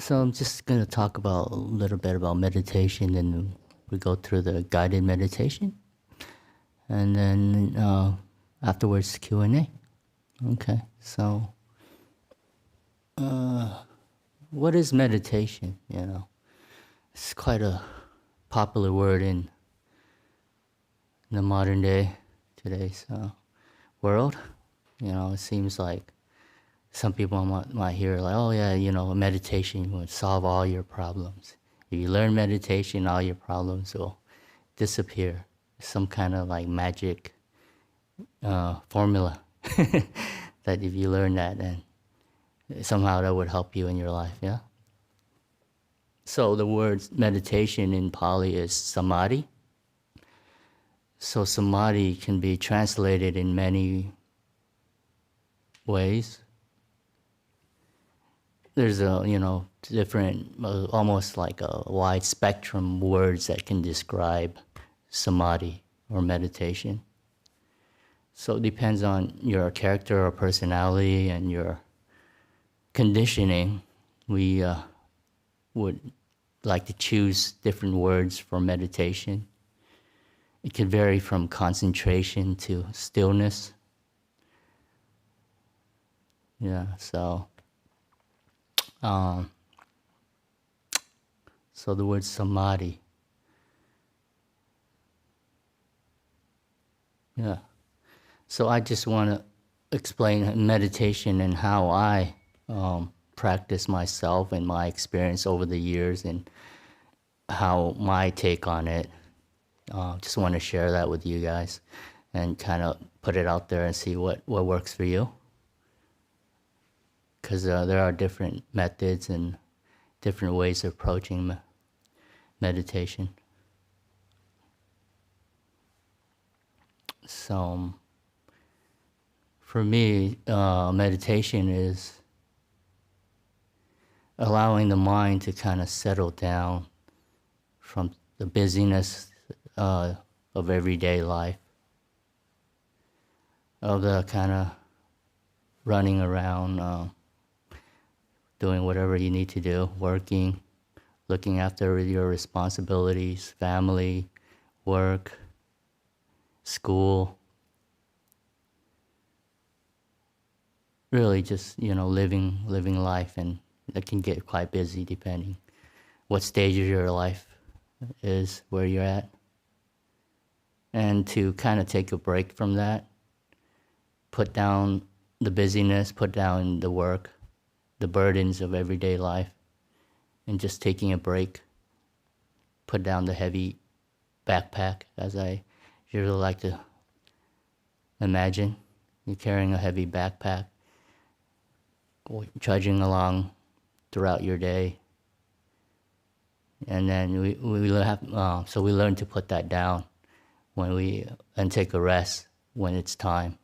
So I'm just going to talk about a little bit about meditation, and we go through the guided meditation, and then afterwards Q&A. Okay, so what is meditation? It's quite a popular word in the modern day, today's world. It seems like some people might hear like, oh yeah, meditation will solve all your problems. If you learn meditation, all your problems will disappear. Some kind of like magic formula that if you learn that, then somehow that would help you in your life, yeah? So the word meditation in Pali is samadhi. So samadhi can be translated in many ways. There's different, almost like a wide spectrum words that can describe samadhi or meditation. So it depends on your character or personality and your conditioning. We would like to choose different words for meditation. It can vary from concentration to stillness. Yeah, so the word samadhi. Yeah. So I just want to explain meditation and how I practice myself and my experience over the years and how my take on it. Just want to share that with you guys and kind of put it out there and see what works for you. Because there are different methods and different ways of approaching meditation. So for me, meditation is allowing the mind to kind of settle down from the busyness of everyday life, of the kind of running around, doing whatever you need to do, working, looking after your responsibilities, family, work, school. Really just, living life, and it can get quite busy depending what stage of your life is, where you're at. And to kind of take a break from that, put down the busyness, put down the work, the burdens of everyday life, and just taking a break, put down the heavy backpack, as I usually like to imagine. You're carrying a heavy backpack, trudging along throughout your day, and then we learn to put that down and take a rest when it's time.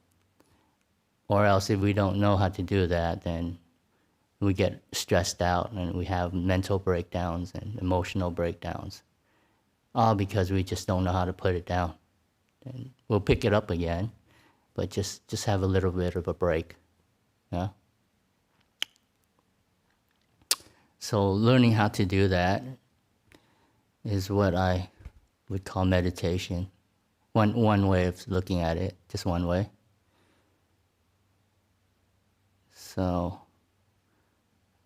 Or else if we don't know how to do that, then we get stressed out and we have mental breakdowns and emotional breakdowns, all because we just don't know how to put it down. And we'll pick it up again, but just have a little bit of a break. Yeah. So learning how to do that is what I would call meditation. One way of looking at it, just one way. So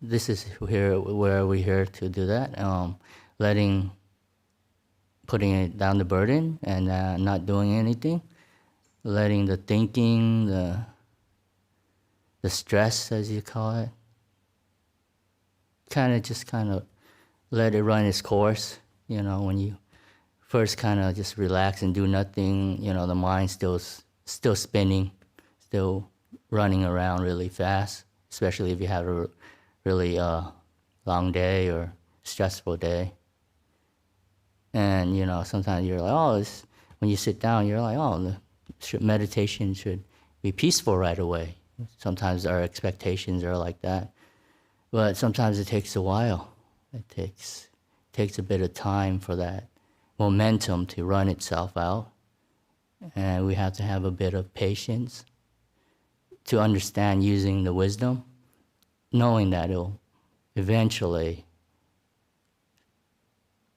this is where we're here to do that. Putting it down the burden and not doing anything, letting the thinking, the stress, as you call it, kind of let it run its course. When you first kind of just relax and do nothing, the mind's still spinning, still running around really fast, especially if you have a really long day or stressful day. And, sometimes you're like, when you sit down, you're like, the meditation should be peaceful right away. Sometimes our expectations are like that. But sometimes it takes a while. It takes a bit of time for that momentum to run itself out. And we have to have a bit of patience to understand using the wisdom, knowing that it'll eventually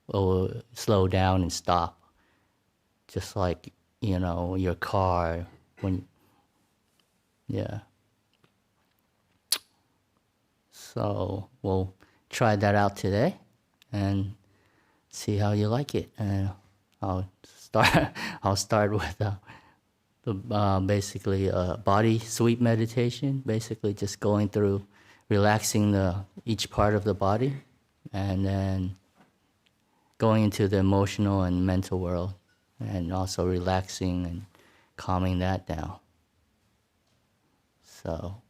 will slow down and stop. Just like, your car when, yeah. So we'll try that out today and see how you like it. And I'll start. I'll start with basically body sweep meditation. Basically, just going through, relaxing each part of the body, and then going into the emotional and mental world, and also relaxing and calming that down. So,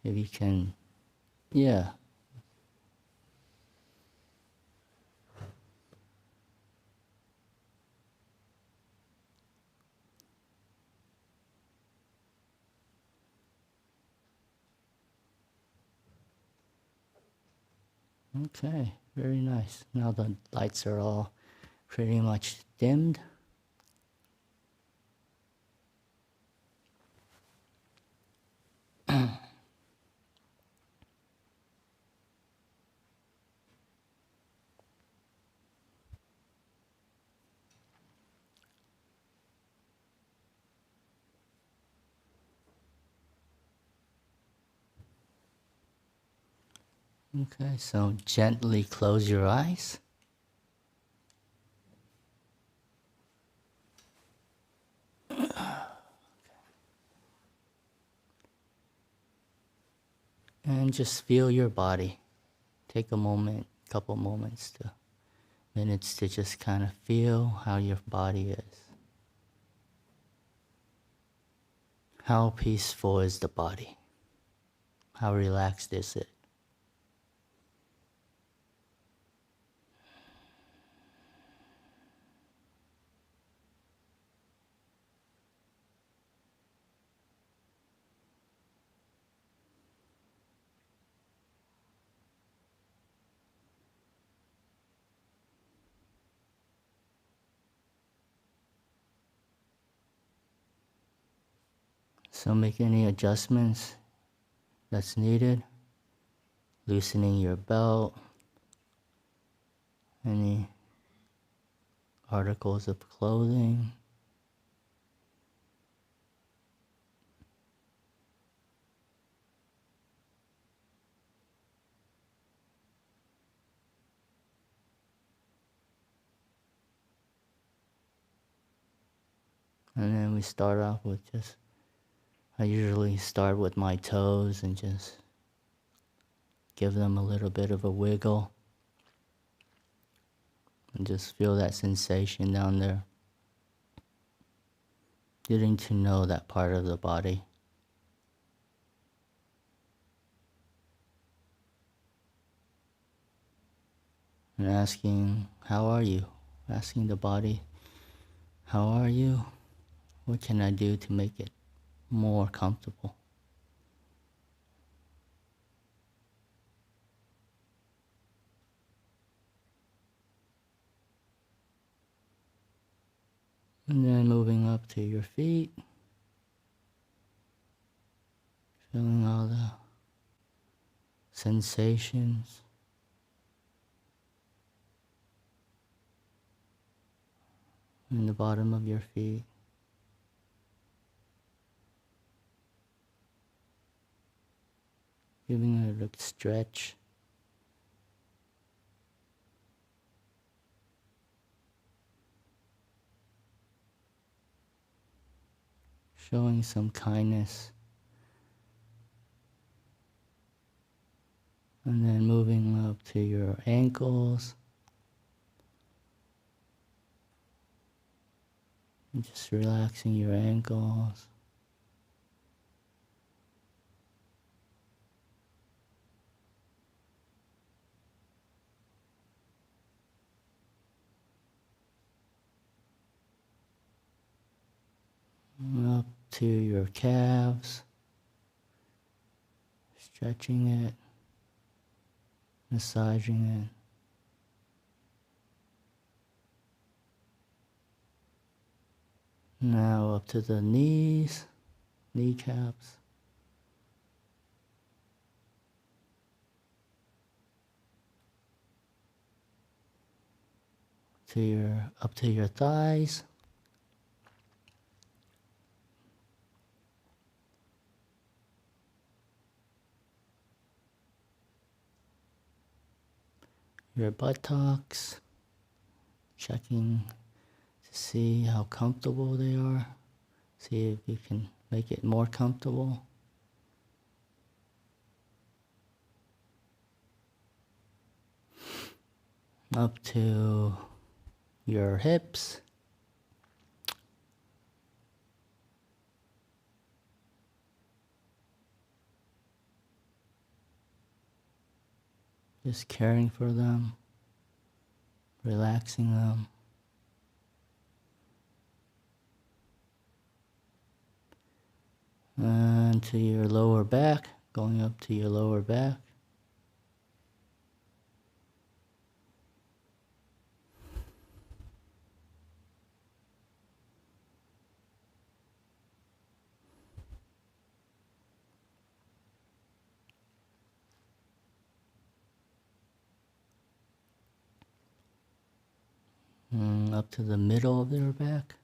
if you can, yeah. Okay, very nice. Now the lights are all pretty much dimmed. Okay, so gently close your eyes. And just feel your body. Take a moment, couple minutes to just kind of feel how your body is. How peaceful is the body? How relaxed is it? So make any adjustments that's needed. Loosening your belt, any articles of clothing. And then we start off with I usually start with my toes and just give them a little bit of a wiggle. And just feel that sensation down there. Getting to know that part of the body. And asking, how are you? Asking the body, how are you? What can I do to make it more comfortable? And then moving up to your feet. Feeling all the sensations. In the bottom of your feet. Giving it a stretch. Showing some kindness. And then moving up to your ankles. And just relaxing your ankles. Up to your calves. Stretching it. Massaging it. Now up to the knees, kneecaps. up to your thighs. Your buttocks, checking to see how comfortable they are. See if you can make it more comfortable. Up to your hips. Just caring for them, relaxing them. And to your lower back, going up to your lower back. And up to the middle of their back.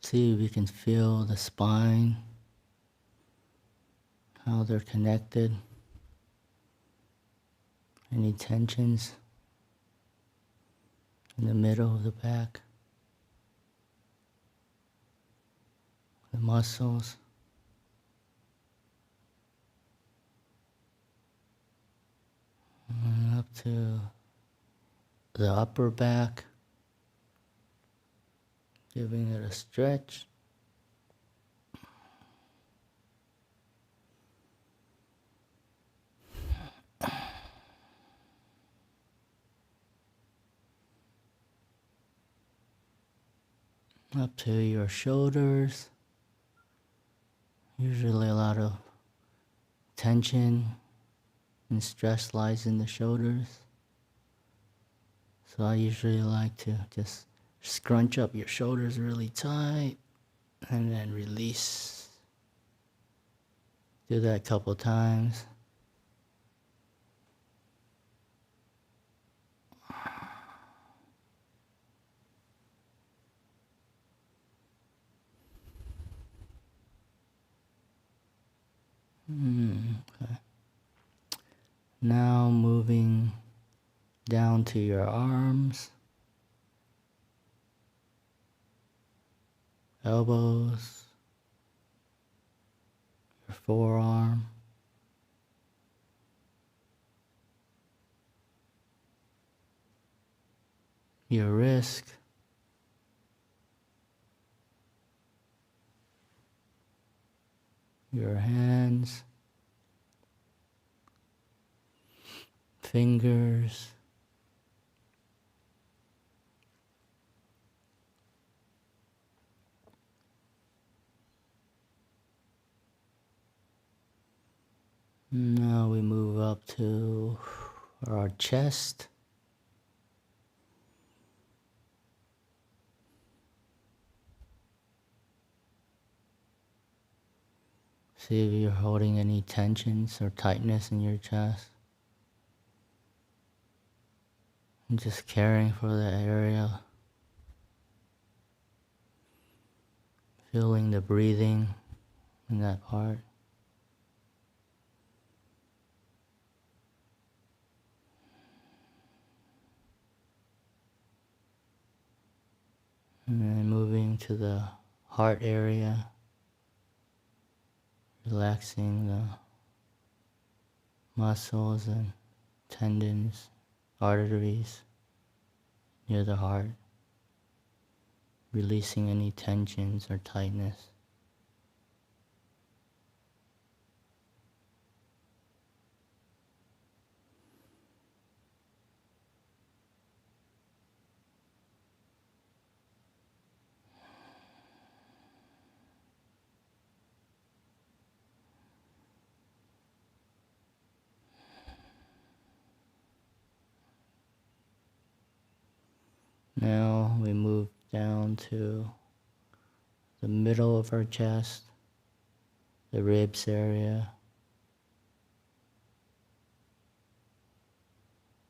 See if you can feel the spine, how they're connected. Any tensions in the middle of the back. The muscles. And up to the upper back. Giving it a stretch. Up to your shoulders. Usually a lot of tension and stress lies in the shoulders. So I usually like to just scrunch up your shoulders really tight and then release. Do that a couple times. Okay. Now moving down to your arms, elbows, your forearm, your wrist, your hands, fingers, now we move up to our chest. See if you're holding any tensions or tightness in your chest. And just caring for the area. Feeling the breathing in that part. And then moving to the heart area. Relaxing the muscles and tendons, arteries near the heart. Releasing any tensions or tightness. Now we move down to the middle of our chest, the ribs area,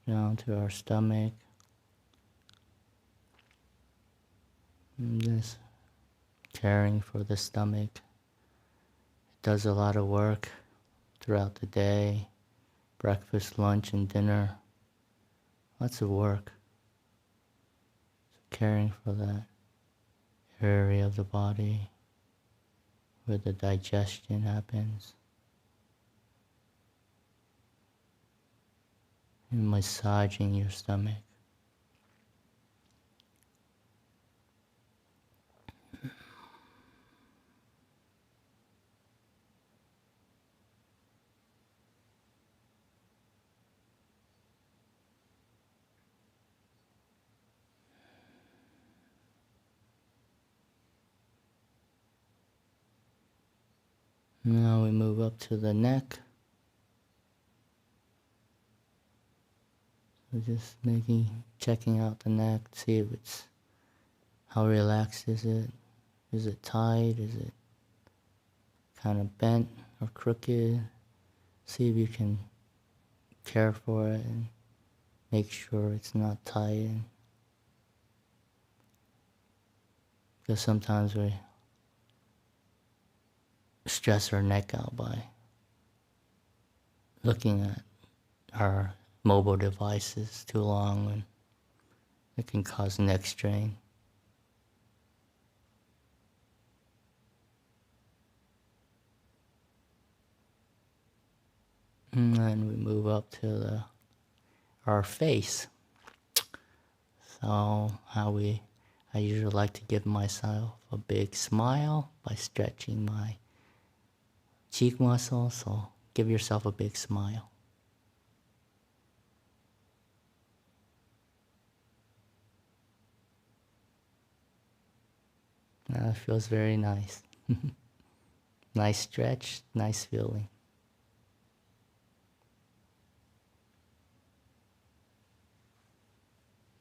down to our stomach, And just caring for the stomach. It does a lot of work throughout the day, breakfast, lunch, and dinner. Lots of work. So caring for that area of the body where the digestion happens. And massaging your stomach. Now we move up to the neck. So just checking out the neck, see if it's, how relaxed is it? Is it tight? Is it kind of bent or crooked? See if you can care for it and make sure it's not tight. Because sometimes we stress our neck out by looking at our mobile devices too long, and it can cause neck strain. And then we move up to our face. So I usually like to give myself a big smile by stretching my cheek muscle. So give yourself a big smile. It feels very nice. Nice stretch, nice feeling.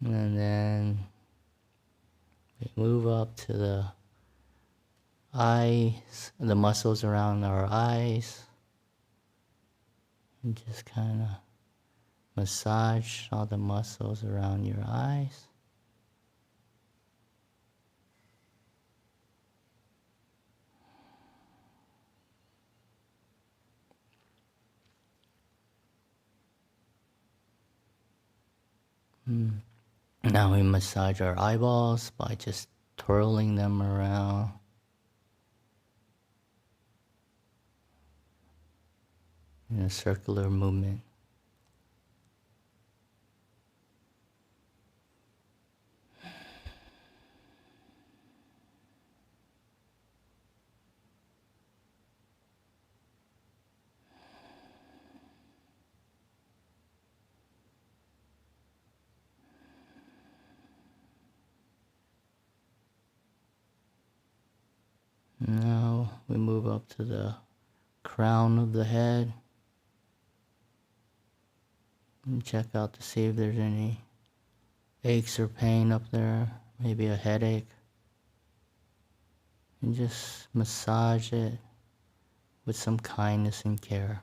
And then we move up to the eyes, the muscles around our eyes. And just kind of massage all the muscles around your eyes. Now we massage our eyeballs by just twirling them around. In a circular movement. Now we move up to the crown of the head and check out to see if there's any aches or pain up there, maybe a headache, and just massage it with some kindness and care.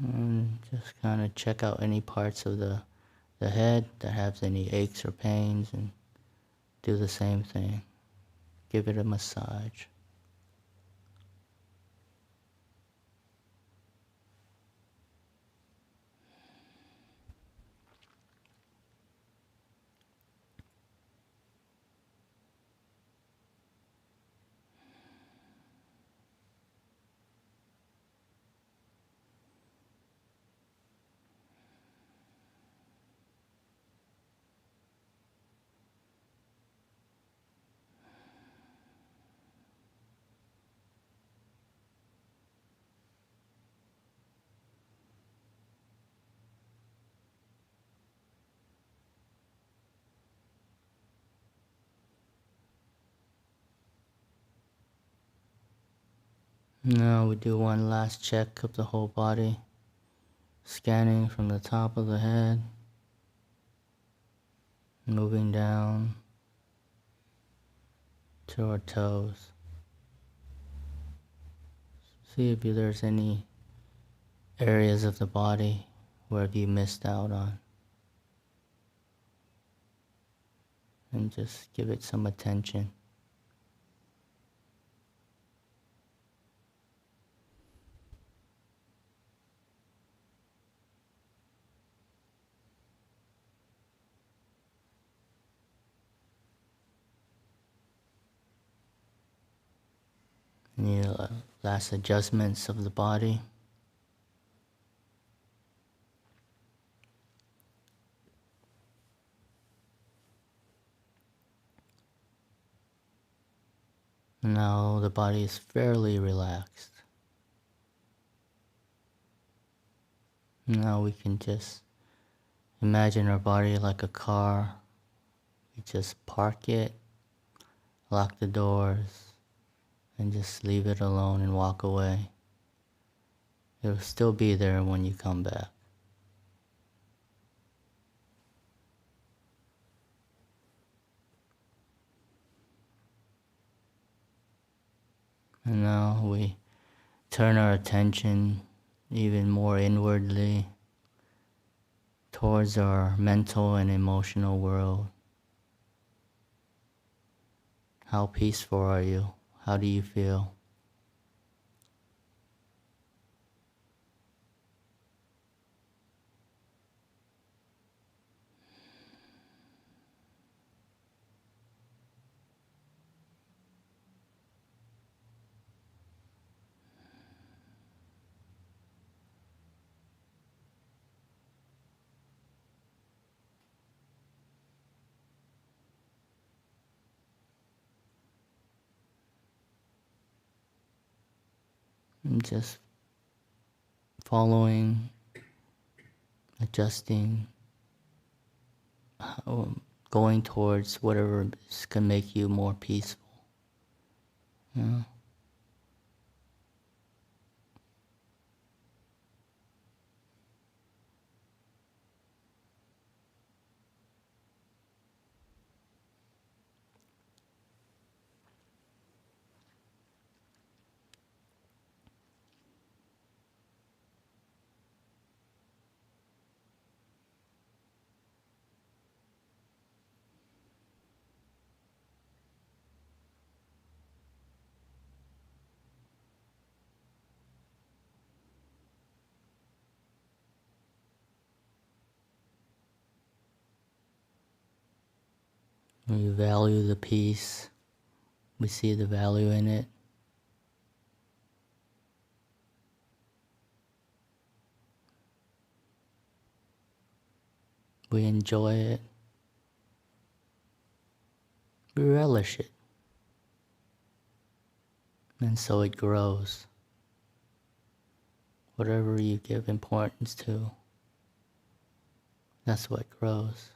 And just kind of check out any parts of the head that have any aches or pains, and do the same thing. Give it a massage. Now we do one last check of the whole body, scanning from the top of the head, moving down, to our toes. See if there's any areas of the body where you missed out on. And just give it some attention. Any last adjustments of the body. Now the body is fairly relaxed. Now we can just imagine our body like a car. We just park it, lock the doors, and just leave it alone and walk away. It'll still be there when you come back. And now we turn our attention even more inwardly towards our mental and emotional world. How peaceful are you? How do you feel? And just following, adjusting, going towards whatever can make you more peaceful. Yeah. We value the peace. We see the value in it. We enjoy it. We relish it. And so it grows. Whatever you give importance to, that's what grows.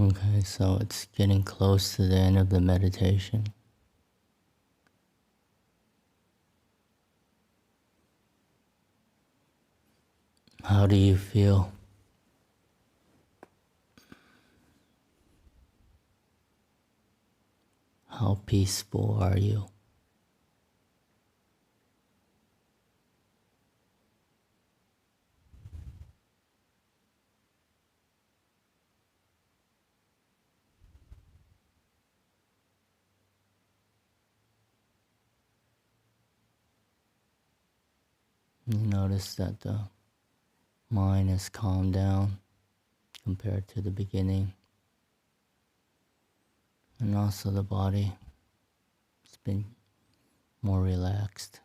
Okay, so it's getting close to the end of the meditation. How do you feel? How peaceful are you? You notice that the mind has calmed down compared to the beginning. And also the body has been more relaxed.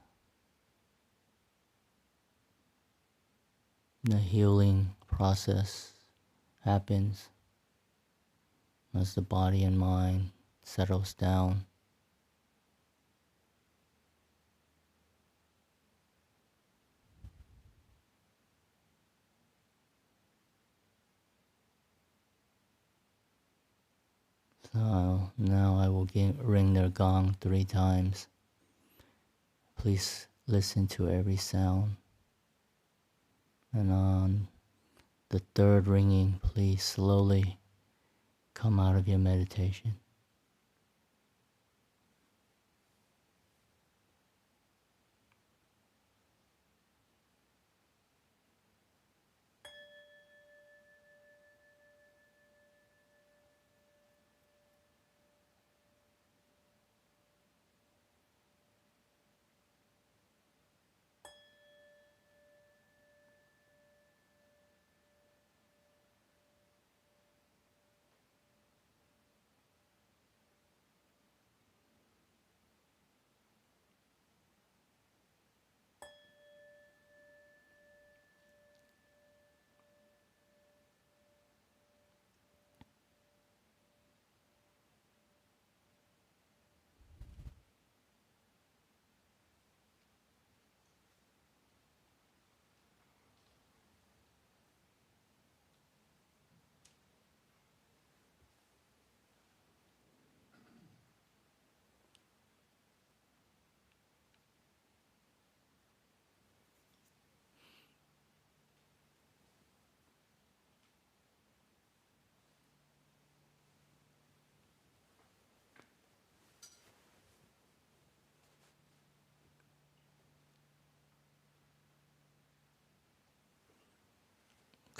The healing process happens as the body and mind settles down. So now I will ring their gong 3 times. Please listen to every sound. And on the 3rd ringing, please slowly come out of your meditation.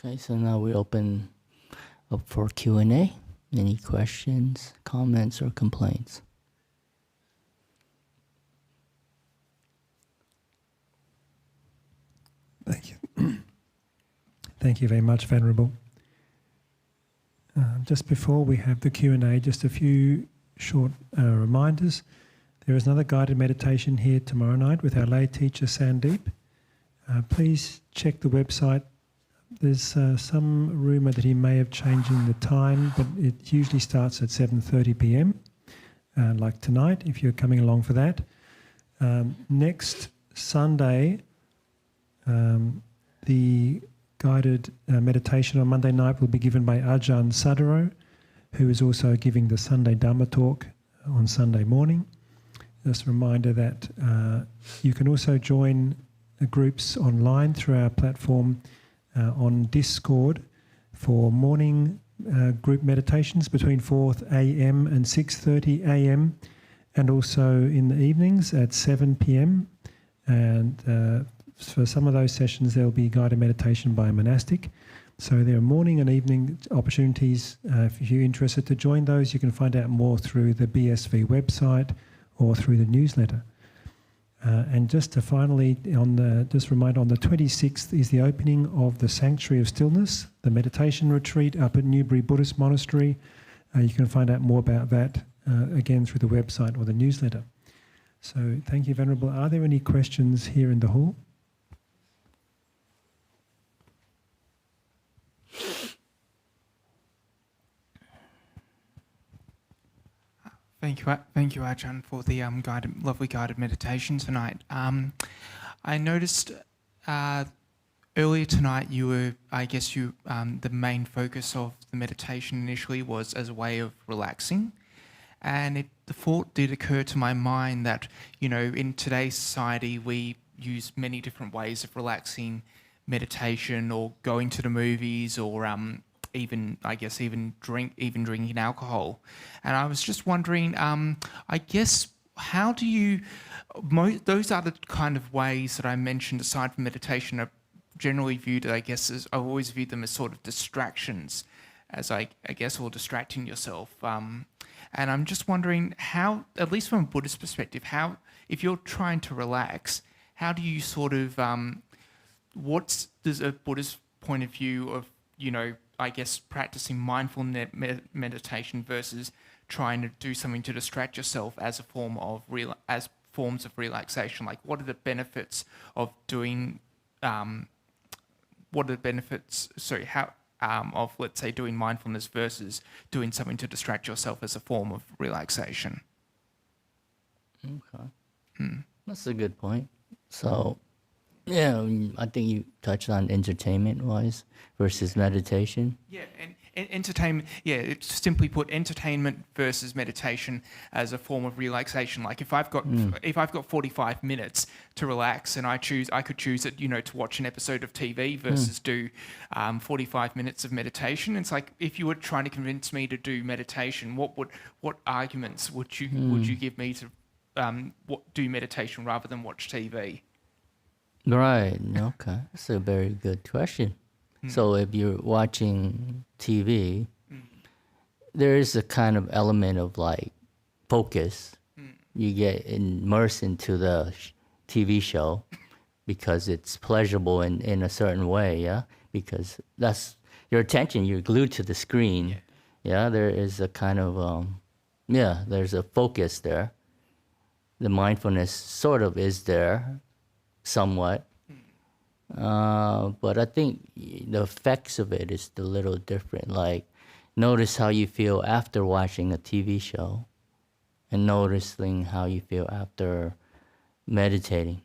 Okay, so now we open up for Q&A. Any questions, comments, or complaints? Thank you. Thank you very much, Venerable. Just before we have the Q&A, just a few short reminders. There is another guided meditation here tomorrow night with our lay teacher, Sandeep. Please check the website. There's some rumour that he may have changing the time, but it usually starts at 7:30 p.m, like tonight, if you're coming along for that. Next Sunday, the guided meditation on Monday night will be given by Ajahn Sadaro, who is also giving the Sunday Dhamma talk on Sunday morning. Just a reminder that you can also join groups online through our platform on Discord for morning group meditations between 4 a.m. and 6:30 a.m, and also in the evenings at 7 p.m. And for some of those sessions there will be guided meditation by a monastic. So there are morning and evening opportunities. If you're interested to join those, you can find out more through the BSV website or through the newsletter. And just to finally, just remind, on the 26th is the opening of the Sanctuary of Stillness, the meditation retreat up at Newbury Buddhist Monastery. You can find out more about that again through the website or the newsletter. So thank you, Venerable. Are there any questions here in the hall? Thank you, Ajahn, for the lovely guided meditation tonight. I noticed Earlier tonight, the main focus of the meditation initially was as a way of relaxing. And the thought did occur to my mind that, in today's society, we use many different ways of relaxing meditation or going to the movies or even drinking alcohol. And I was just wondering, how do you... those are the kind of ways that I mentioned aside from meditation are generally viewed, as I've always viewed them as sort of distractions, or distracting yourself. And I'm just wondering how, at least from a Buddhist perspective, how, if you're trying to relax, how do you sort of, does a Buddhist point of view of, practicing mindful meditation versus trying to do something to distract yourself as a form of forms of relaxation? Like, what are the benefits of doing, of, let's say, doing mindfulness versus doing something to distract yourself as a form of relaxation? Okay. That's a good point. So, yeah, I think you touched on entertainment-wise versus meditation. Yeah, and entertainment, it's simply put, entertainment versus meditation as a form of relaxation. Like if I've got 45 minutes to relax and I could choose it, to watch an episode of TV versus do 45 minutes of meditation. It's like if you were trying to convince me to do meditation, what arguments would you give me to do meditation rather than watch TV? Right, okay. That's a very good question. So if you're watching TV, there is a kind of element of like focus. You get immersed into the TV show because it's pleasurable in a certain way, yeah? Because that's your attention, you're glued to the screen. Yeah, there is a kind of, there's a focus there. The mindfulness sort of is there somewhat. But I think the effects of it is a little different. Like, notice how you feel after watching a TV show and noticing how you feel after meditating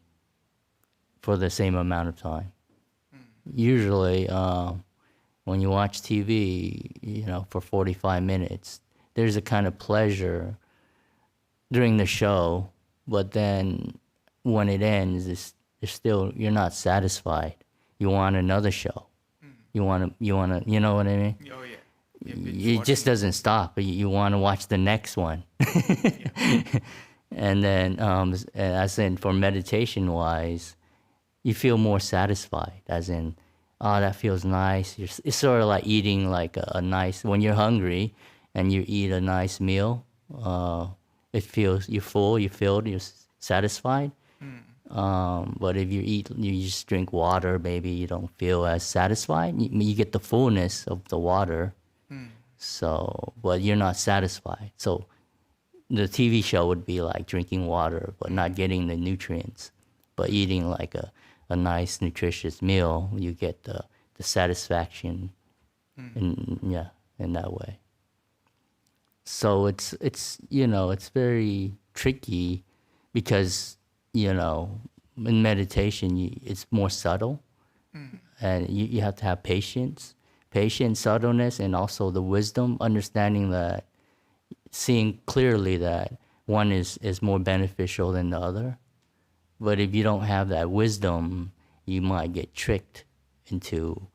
for the same amount of time. Usually, when you watch TV, for 45 minutes, there's a kind of pleasure during the show, but then when it ends, you're not satisfied. You want another show. You want to, you know what I mean? Oh, yeah. It just doesn't stop. You want to watch the next one. And then, as in for meditation wise, you feel more satisfied, as in, oh, that feels nice. It's sort of like eating like a nice, when you're hungry and you eat a nice meal, it feels, you're full, you feel, you're satisfied. But if you just drink water, maybe you don't feel as satisfied. You get the fullness of the water, so, but you're not satisfied. So the TV show would be like drinking water, but not getting the nutrients. But eating like a nice, nutritious meal, you get the satisfaction, in that way. So it's very tricky because, in meditation, it's more subtle, and you have to have patience, subtleness, and also the wisdom, understanding that, seeing clearly that one is more beneficial than the other. But if you don't have that wisdom, you might get tricked into,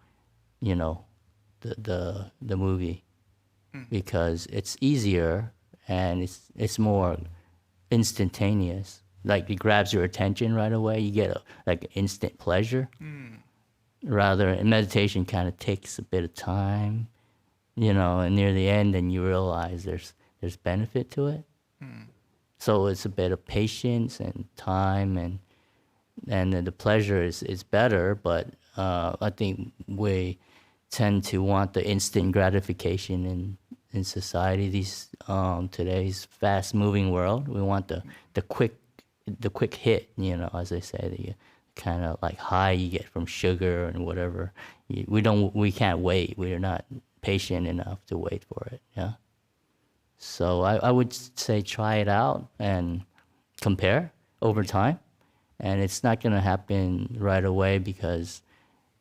the movie, because it's easier and it's more instantaneous. Like it grabs your attention right away. You get like instant pleasure. Rather, in meditation kind of takes a bit of time, and near the end, and you realize there's benefit to it. So it's a bit of patience and time, and then the pleasure is better. But I think we tend to want the instant gratification in society. Today's fast-moving world, we want the quick hit, as they say, the kind of like high you get from sugar and whatever. We can't wait. We are not patient enough to wait for it. Yeah. So I would say try it out and compare over time, and it's not going to happen right away because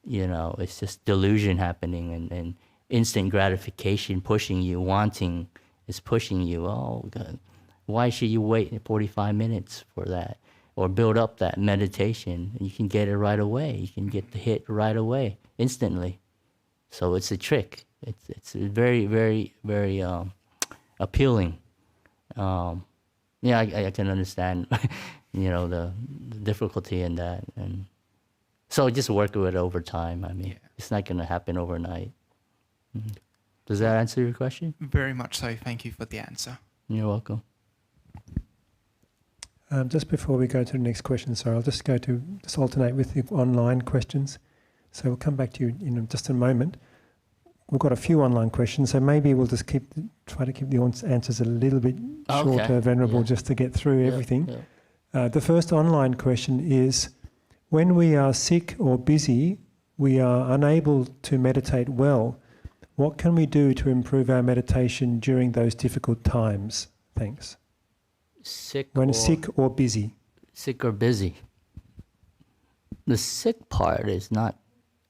it's just delusion happening, and instant gratification pushing you, wanting is pushing you. Oh, God, why should you wait 45 minutes for that? Or build up that meditation. You can get it right away. You can get the hit right away, instantly. So it's a trick. It's very, very, very appealing. I can understand, the difficulty in that. And so just work with it over time. I mean, it's not going to happen overnight. Mhm. Does that answer your question? Very much so. Thank you for the answer. You're welcome. Just before we go to the next question, sorry, I'll just alternate with the online questions. So we'll come back to you in just a moment. We've got a few online questions, so maybe we'll just try to keep the answers a little bit shorter, Venerable, just to get through everything. Yeah. The first online question is, when we are sick or busy, we are unable to meditate well. What can we do to improve our meditation during those difficult times? Thanks. Sick or busy. Sick or busy. The sick part is not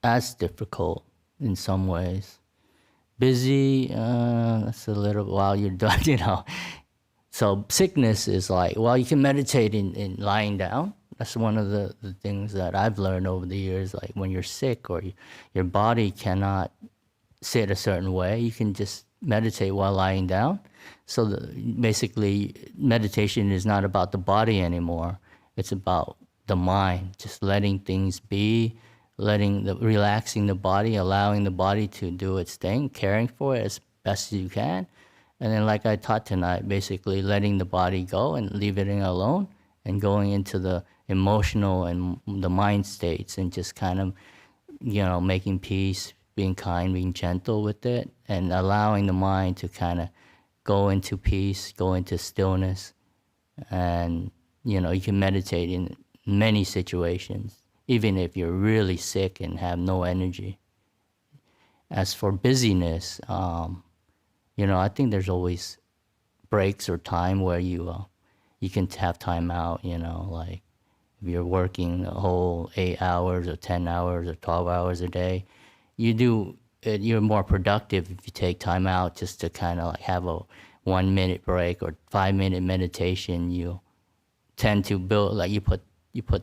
as difficult in some ways. Busy, that's a little while you're done, So sickness is like, you can meditate in lying down. That's one of the things that I've learned over the years. Like when you're sick or your body cannot sit a certain way, you can just meditate while lying down. So basically, meditation is not about the body anymore. It's about the mind, just letting things be, relaxing the body, allowing the body to do its thing, caring for it as best as you can. And then like I taught tonight, basically letting the body go and leaving it alone and going into the emotional and the mind states and just kind of, making peace, being kind, being gentle with it, and allowing the mind to kind of go into peace, go into stillness. And, you can meditate in many situations, even if you're really sick and have no energy. As for busyness, I think there's always breaks or time where you can have time out, like if you're working a whole 8 hours or 10 hours or 12 hours a day, you're more productive if you take time out just to kind of like have a 1 minute break or 5 minute meditation. You tend to build, like you put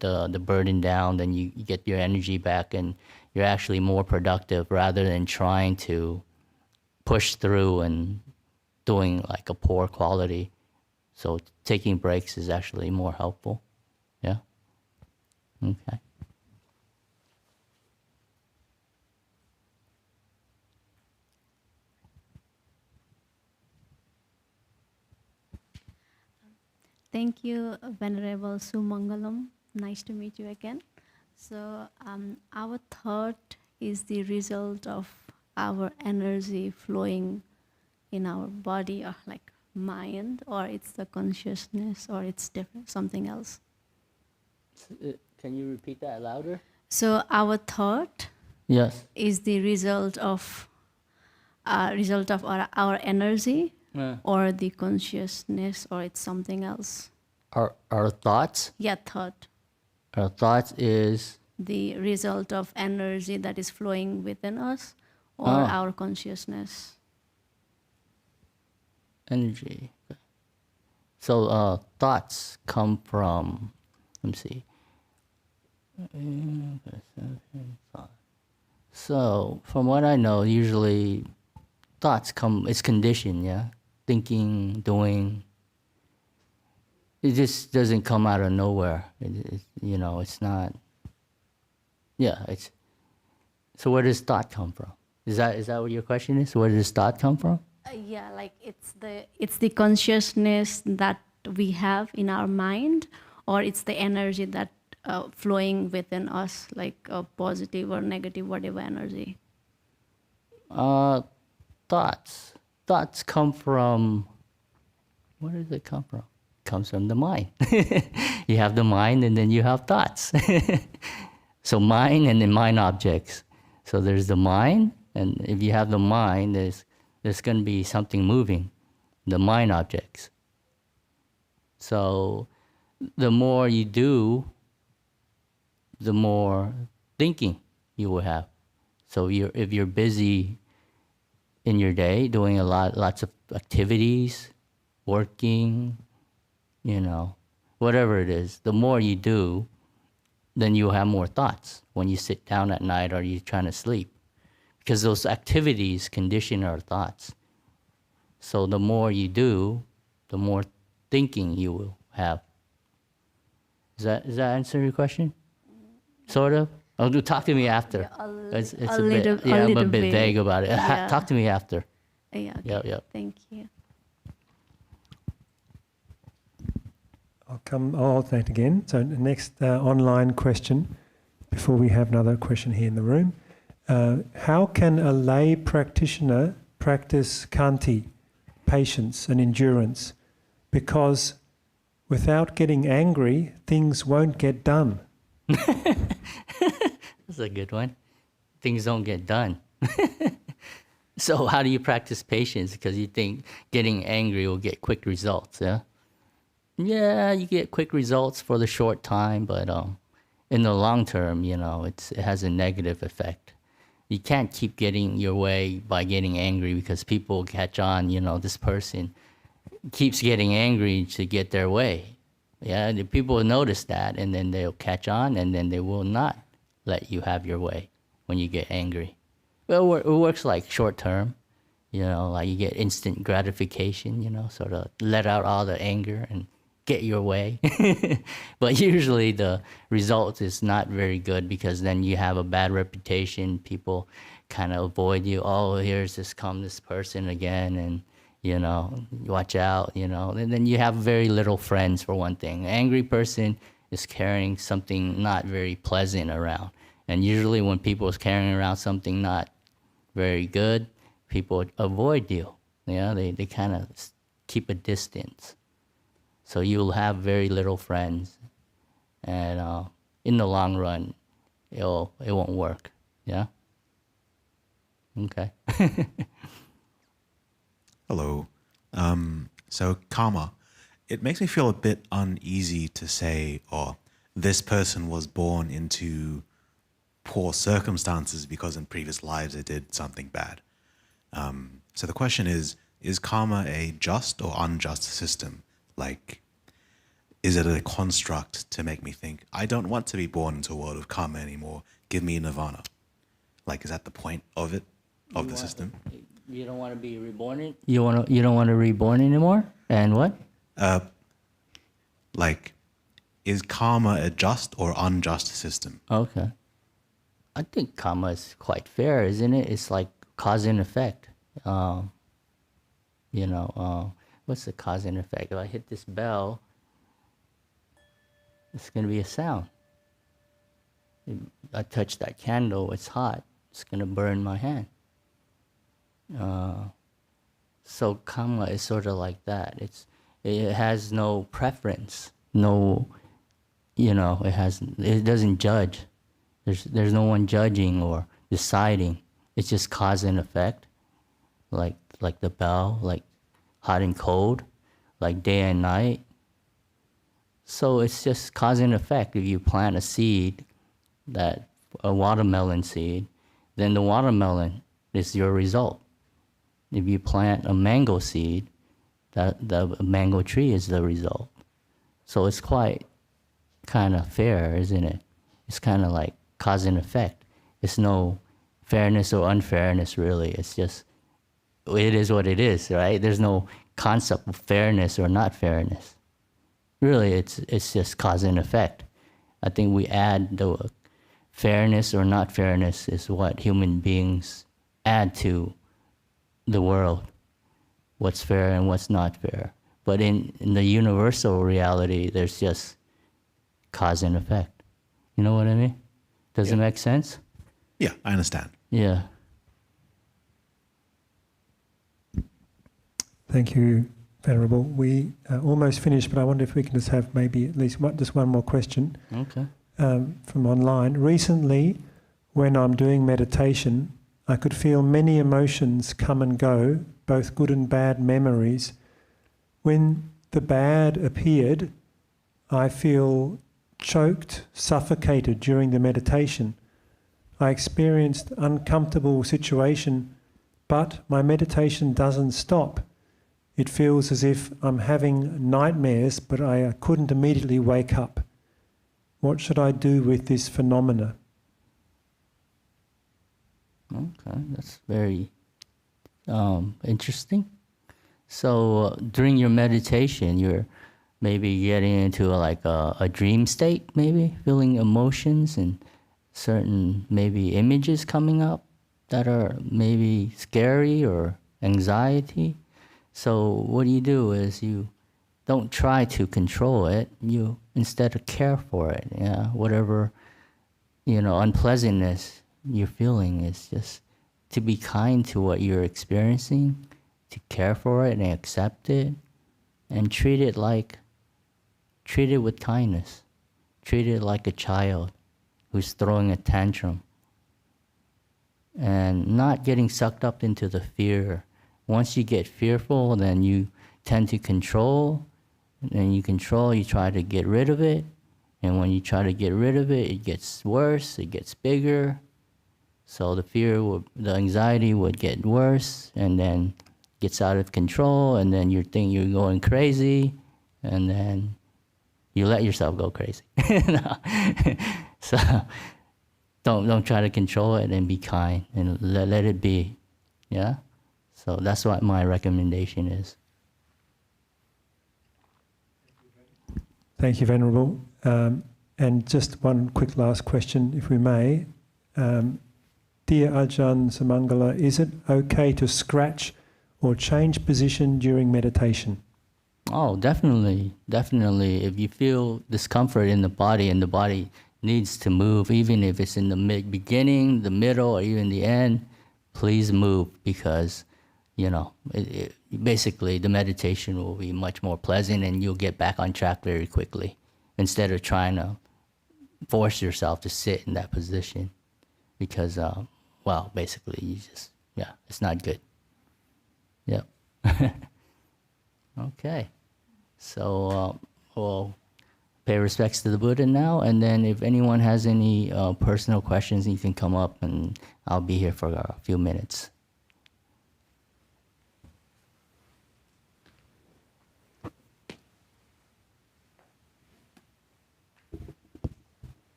the burden down, then you get your energy back and you're actually more productive rather than trying to push through and doing like a poor quality. So taking breaks is actually more helpful. Yeah? Okay. Thank you, Venerable Sumangalam. Nice to meet you again. So our thought is the result of our energy flowing in our body, or like mind, or it's the consciousness, or it's different, something else. Can you repeat that louder? So our thought is the result of our energy, or the consciousness, or it's something else. Our thoughts? Yeah, thought. Our thoughts is the result of energy that is flowing within us, or our consciousness. Energy. So thoughts come from, let me see. So from what I know, usually thoughts it's conditioned, yeah? Thinking, doing. It just doesn't come out of nowhere. It's not. Yeah, so where does thought come from? Is that what your question is? Where does thought come from? Yeah, like it's the consciousness that we have in our mind, or it's the energy that flowing within us, like a positive or negative, whatever energy. Thoughts come from. Where does it come from? It comes from the mind. You have the mind, and then you have thoughts. So mind and then mind objects. So there's the mind, and if you have the mind, there's going to be something moving, the mind objects. So the more you do, the more thinking you will have. So if you're busy in your day doing lots of activities, working, whatever it is, the more you do, then you'll have more thoughts when you sit down at night or you're trying to sleep. Because those activities condition our thoughts. So the more you do, the more thinking you will have. Does that answer your question? Sort of? Oh, talk to me after. It's I'm a bit vague about it. Yeah. Talk to me after. Yeah. Okay. Yep. Thank you. I'll alternate again. So the next online question, before we have another question here in the room. How can a lay practitioner practice khanti, patience and endurance? Because without getting angry, things won't get done. That's a good one. Things don't get done. So how do you practice patience? Because you think getting angry will get quick results, yeah? Yeah, you get quick results for the short time, but in the long term, it has a negative effect. You can't keep getting your way by getting angry because people catch on, this person keeps getting angry to get their way. Yeah, the people will notice that, and then they'll catch on, and then they will not let you have your way when you get angry. Well, it works like short term, like you get instant gratification, sort of let out all the anger and get your way. But usually the result is not very good because then you have a bad reputation. People kind of avoid you. Oh, here's this person again, and watch out, and then you have very little friends for one thing. An angry person is carrying something not very pleasant around. And usually when people is carrying around something not very good, people avoid you. They kind of keep a distance. So you'll have very little friends. And in the long run, it won't work. Yeah? Okay. Hello. So karma, it makes me feel a bit uneasy to say, this person was born into poor circumstances because in previous lives they did something bad. So the question is karma a just or unjust system? Like, is it a construct to make me think, I don't want to be born into a world of karma anymore, give me nirvana? Like, is that the point of it, of the system? You don't want to be reborn? You don't want to reborn anymore? And what? Like, is karma a just or unjust system? Okay. I think karma is quite fair, isn't it? It's like cause and effect. What's the cause and effect? If I hit this bell, it's going to be a sound. If I touch that candle, it's hot. It's going to burn my hand. So karma is sort of like that. It has no preference. No, it doesn't judge. There's no one judging or deciding. It's just cause and effect, like the bell, like hot and cold, like day and night. So it's just cause and effect. If you plant a seed, a watermelon seed, then the watermelon is your result. If you plant a mango seed, the mango tree is the result. So it's quite kind of fair, isn't it? It's kind of like cause and effect. It's no fairness or unfairness, really. It's just, it is what it is, right? There's no concept of fairness or not fairness. Really, it's just cause and effect. I think we add the fairness or not fairness is what human beings add to the world. What's fair and what's not fair. But in the universal reality, there's just cause and effect. You know what I mean? Does it make sense? Yeah, I understand. Yeah. Thank you, Venerable. We almost finished, but I wonder if we can just have maybe at least just one more question. Okay. From online. Recently, when I'm doing meditation, I could feel many emotions come and go, both good and bad memories. When the bad appeared, I feel choked, suffocated during the meditation. I experienced uncomfortable situation, but my meditation doesn't stop. It feels as if I'm having nightmares, but I couldn't immediately wake up. What should I do with this phenomena? Okay, that's very interesting. So during your meditation, you're maybe getting into like a dream state, maybe feeling emotions and certain maybe images coming up that are maybe scary or anxiety. So what you do is you don't try to control it. You instead care for it. Yeah, whatever unpleasantness you're feeling is just to be kind to what you're experiencing, to care for it and accept it, and treat it with kindness. Treat it like a child who's throwing a tantrum, and not getting sucked up into the fear. Once you get fearful, then you tend to control, and you try to get rid of it, and when you try to get rid of it, it gets worse, it gets bigger. So the anxiety would get worse, and then gets out of control, and then you think you're going crazy, and then you let yourself go crazy. So don't try to control it, and be kind and let it be. Yeah. So that's what my recommendation is. Thank you, Venerable. And just one quick last question, if we may. Dear Ajahn Sumangalo, is it okay to scratch or change position during meditation? Oh, definitely. Definitely. If you feel discomfort in the body and the body needs to move, even if it's in the beginning, the middle, or even the end, please move, because, basically the meditation will be much more pleasant and you'll get back on track very quickly, instead of trying to force yourself to sit in that position, because, basically you just, it's not good. Yep. Okay. So we'll pay respects to the Buddha now, and then if anyone has any personal questions, you can come up and I'll be here for a few minutes.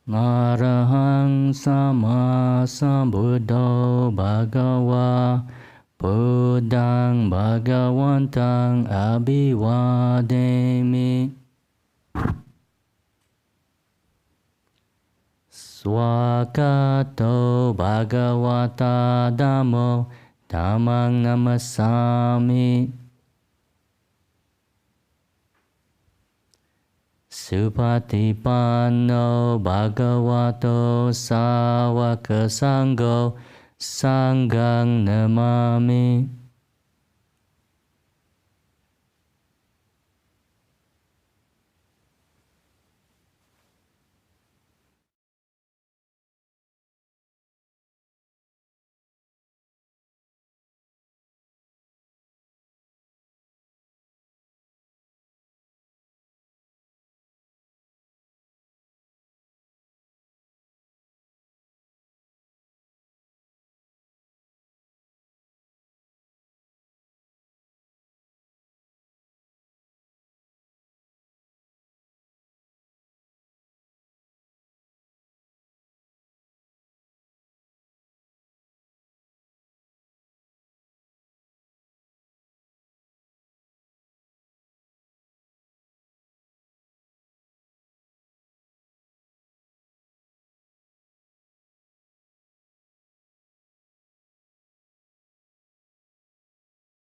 Arahang Sama Sambuddho Bhagava Buddhang Bhagavantang Abhivademi. Swakato Bhagavata Dhammo Dhammang Namasami. Supatipanno Bhagavato Sāvaka Sangho Sanghang Namami.